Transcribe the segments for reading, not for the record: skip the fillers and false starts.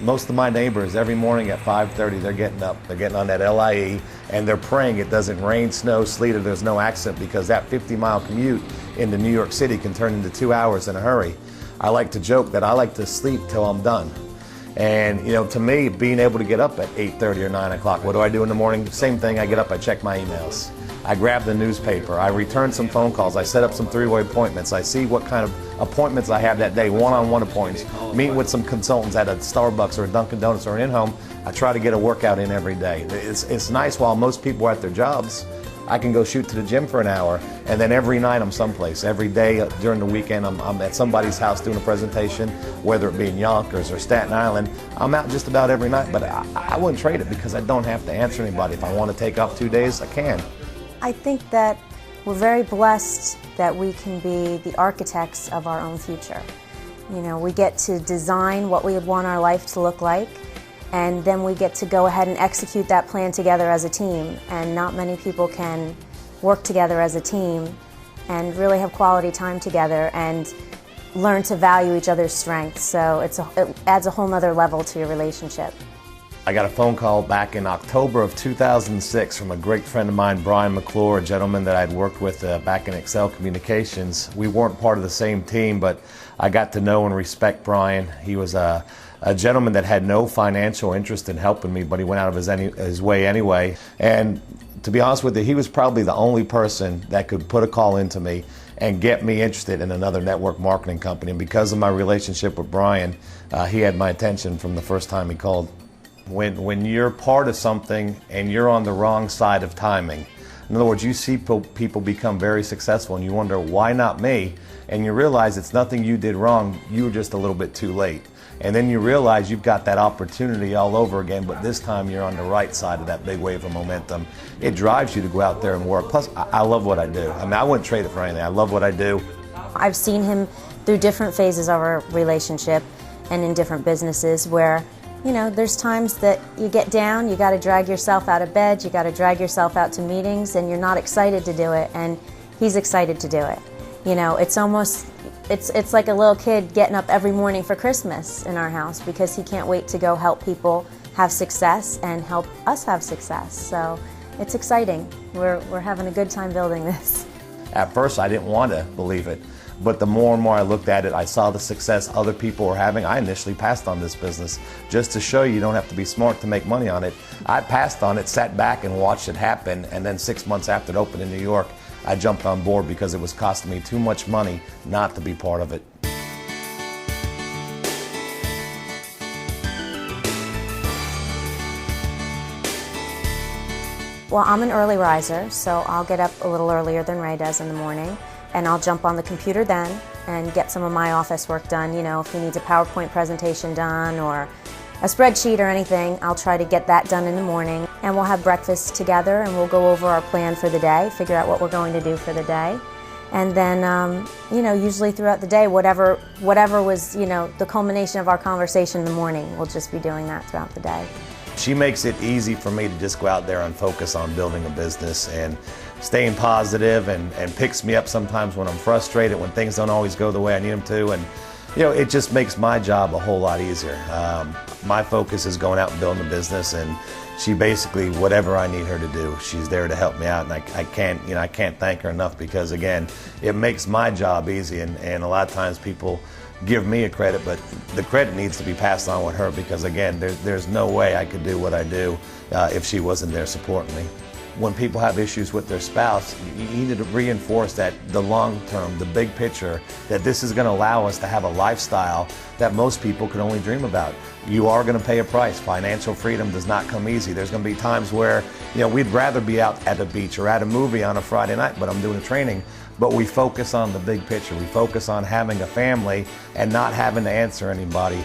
Most of my neighbors, every morning at 5:30, they're getting up. They're getting on that LIE, and they're praying it doesn't rain, snow, sleet, or there's no accident, because that 50-mile commute into New York City can turn into 2 hours in a hurry. I like to joke that I like to sleep till I'm done. And to me, being able to get up at 8:30 or 9 o'clock, what do I do in the morning? Same thing, I get up, I check my emails. I grab the newspaper, I return some phone calls, I set up some three-way appointments, I see what kind of appointments I have that day, one-on-one appointments, meet with some consultants at a Starbucks or a Dunkin' Donuts or an in-home. I try to get a workout in every day. It's nice while most people are at their jobs, I can go shoot to the gym for an hour, and then every night I'm someplace. Every day during the weekend I'm at somebody's house doing a presentation, whether it be in Yonkers or Staten Island. I'm out just about every night, but I wouldn't trade it because I don't have to answer anybody. If I want to take off 2 days, I can. I think that we're very blessed that we can be the architects of our own future. We get to design what we would want our life to look like, and then we get to go ahead and execute that plan together as a team. And not many people can work together as a team and really have quality time together and learn to value each other's strengths. So it adds a whole nother level to your relationship. I got a phone call back in October of 2006 from a great friend of mine, Brian McClure, a gentleman that I'd worked with back in Excel Communications. We weren't part of the same team, but I got to know and respect Brian. He was a gentleman that had no financial interest in helping me, but he went out of his way anyway. And to be honest with you, he was probably the only person that could put a call into me and get me interested in another network marketing company. And because of my relationship with Brian, he had my attention from the first time he called. When you're part of something and you're on the wrong side of timing, in other words, you see people become very successful and you wonder, why not me? And you realize it's nothing you did wrong, you were just a little bit too late. And then you realize you've got that opportunity all over again, but this time you're on the right side of that big wave of momentum. It drives you to go out there and work. Plus, I love what I do. I mean, I wouldn't trade it for anything. I love what I do. I've seen him through different phases of our relationship and in different businesses where there's times that you get down, you got to drag yourself out of bed, you got to drag yourself out to meetings, and you're not excited to do it, and he's excited to do it. It's almost, it's like a little kid getting up every morning for Christmas in our house because he can't wait to go help people have success and help us have success. So it's exciting. We're having a good time building this. At first, I didn't want to believe it. But the more and more I looked at it, I saw the success other people were having. I initially passed on this business just to show you don't have to be smart to make money on it. I passed on it, sat back and watched it happen, and then 6 months after it opened in New York, I jumped on board because it was costing me too much money not to be part of it. Well, I'm an early riser, so I'll get up a little earlier than Ray does in the morning. And I'll jump on the computer then and get some of my office work done. If he needs a PowerPoint presentation done or a spreadsheet or anything, I'll try to get that done in the morning. And we'll have breakfast together and we'll go over our plan for the day, figure out what we're going to do for the day. And then, usually throughout the day, whatever was, the culmination of our conversation in the morning, we'll just be doing that throughout the day. She makes it easy for me to just go out there and focus on building a business and staying positive, and picks me up sometimes when I'm frustrated, when things don't always go the way I need them to. And it just makes my job a whole lot easier. My focus is going out and building a business, and she basically, whatever I need her to do, she's there to help me out. And I can't thank her enough because, again, it makes my job easy. And a lot of times people give me a credit, but the credit needs to be passed on with her because, again, there's no way I could do what I do if she wasn't there supporting me. When people have issues with their spouse, you need to reinforce that the long term, the big picture, that this is going to allow us to have a lifestyle that most people can only dream about. You are going to pay a price. Financial freedom does not come easy. There's going to be times where, we'd rather be out at the beach or at a movie on a Friday night, but I'm doing training. But we focus on the big picture. We focus on having a family and not having to answer anybody.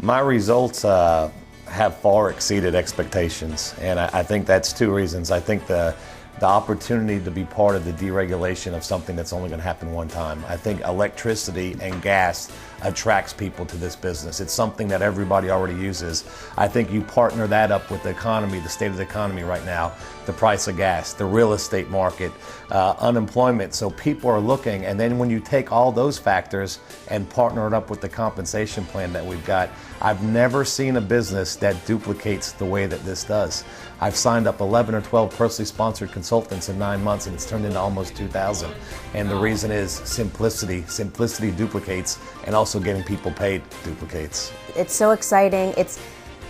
My results have far exceeded expectations, and I think that's two reasons. I think the opportunity to be part of the deregulation of something that's only going to happen one time. I think electricity and gas attracts people to this business. It's something that everybody already uses. I think you partner that up with the economy, the state of the economy right now. the price of gas, the real estate market, unemployment. So people are looking, and then when you take all those factors and partner it up with the compensation plan that we've got, I've never seen a business that duplicates the way that this does. I've signed up 11 or 12 personally sponsored consultants in 9 months, and it's turned into almost 2,000. And the reason is simplicity. Simplicity duplicates, and also getting people paid duplicates. It's so exciting.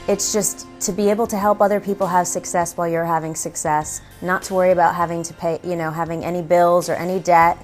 It's just to be able to help other people have success while you're having success, not to worry about having to pay, having any bills or any debt,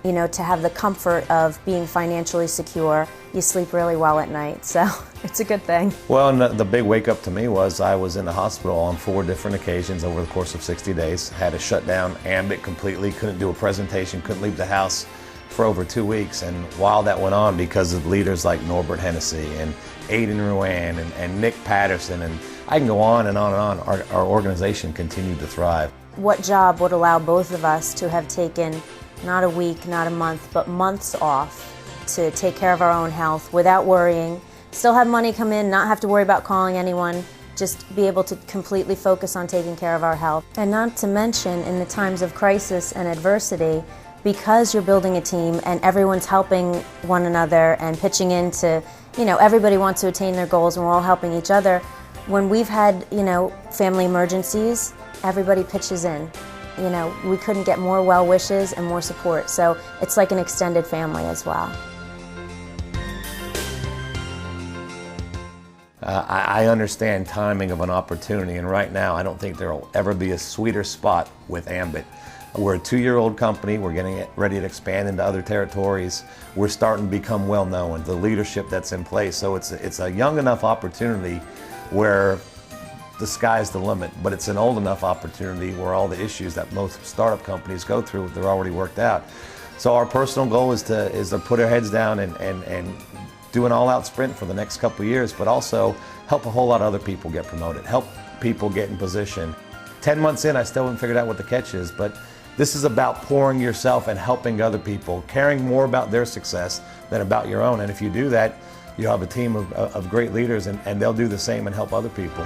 to have the comfort of being financially secure. You sleep really well at night, so it's a good thing. Well, and the big wake up to me was I was in the hospital on 4 different occasions over the course of 60 days, had to shut down Ambit completely, couldn't do a presentation, couldn't leave the house for over 2 weeks. And while that went on, because of leaders like Norbert Hennessy and Aidan Ruan and Nick Patterson, and I can go on and on and on, our organization continued to thrive. What job would allow both of us to have taken not a week, not a month, but months off to take care of our own health without worrying, still have money come in, not have to worry about calling anyone, just be able to completely focus on taking care of our health. And not to mention, in the times of crisis and adversity, because you're building a team and everyone's helping one another and pitching in to, everybody wants to attain their goals and we're all helping each other. When we've had, family emergencies, everybody pitches in. We couldn't get more well wishes and more support. So it's like an extended family as well. I understand timing of an opportunity, and right now I don't think there will ever be a sweeter spot with Ambit. We're a 2-year-old company. We're getting it ready to expand into other territories. We're starting to become well known, the leadership that's in place. So it's a young enough opportunity where the sky's the limit, but it's an old enough opportunity where all the issues that most startup companies go through, they're already worked out. So our personal goal is to put our heads down and do an all-out sprint for the next couple of years, but also help a whole lot of other people get promoted, help people get in position. 10 months in, I still haven't figured out what the catch is, but this is about pouring yourself and helping other people, caring more about their success than about your own. And if you do that, you'll have a team of great leaders, and they'll do the same and help other people.